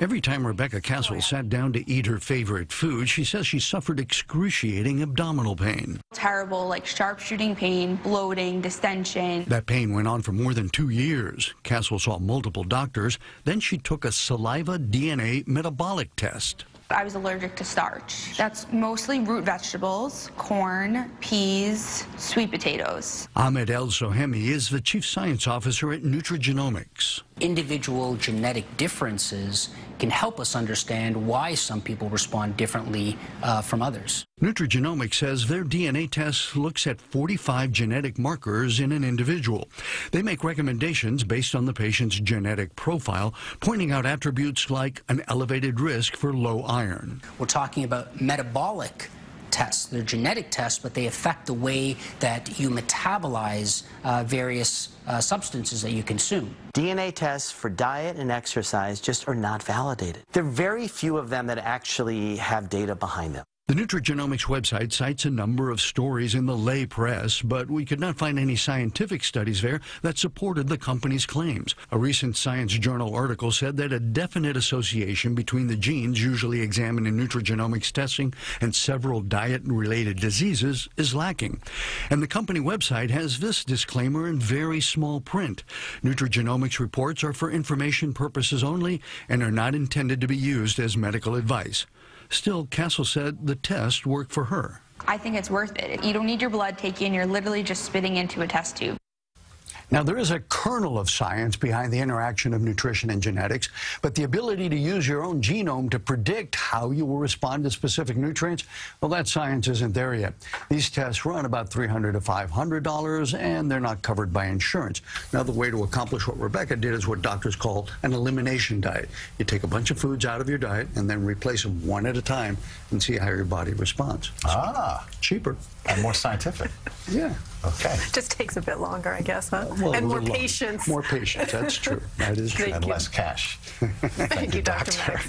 Every time Rebecca Castle sat down to eat her favorite food, she says she suffered excruciating abdominal pain. Terrible, like sharpshooting pain, bloating, distension. That pain went on for more than 2 years. Castle saw multiple doctors. Then she took a saliva DNA metabolic test. I was allergic to starch. That's mostly root vegetables, corn, peas, sweet potatoes. Ahmed El-Sohemi is the chief science officer at Nutrigenomics. Individual genetic differences can help us understand why some people respond differently from others. Nutrigenomics says their DNA test looks at 45 genetic markers in an individual. They make recommendations based on the patient's genetic profile, pointing out attributes like an elevated risk for low iron. We're talking about metabolic tests. They're genetic tests, but they affect the way that you metabolize various substances that you consume. DNA tests for diet and exercise just are not validated. There are very few of them that actually have data behind them. The Nutrigenomics website cites a number of stories in the lay press, but we could not find any scientific studies there that supported the company's claims. A recent Science Journal article said that a definite association between the genes usually examined in nutrigenomics testing and several diet-related diseases is lacking. And the company website has this disclaimer in very small print. Nutrigenomics reports are for information purposes only and are not intended to be used as medical advice. Still, Castle said the test worked for her. I think it's worth it. You don't need your blood taken. You're literally just spitting into a test tube. Now, there is a kernel of science behind the interaction of nutrition and genetics, but the ability to use your own genome to predict how you will respond to specific nutrients, well, that science isn't there yet. These tests run about $300 to $500, and they're not covered by insurance. Another way to accomplish what Rebecca did is what doctors call an elimination diet. You take a bunch of foods out of your diet and then replace them one at a time and see how your body responds. Cheaper. And more scientific. Yeah. Okay. Just takes a bit longer, I guess, huh? Well, and more patience. More patience, that's true. That is true. And less cash. Thank you, Dr. Mack.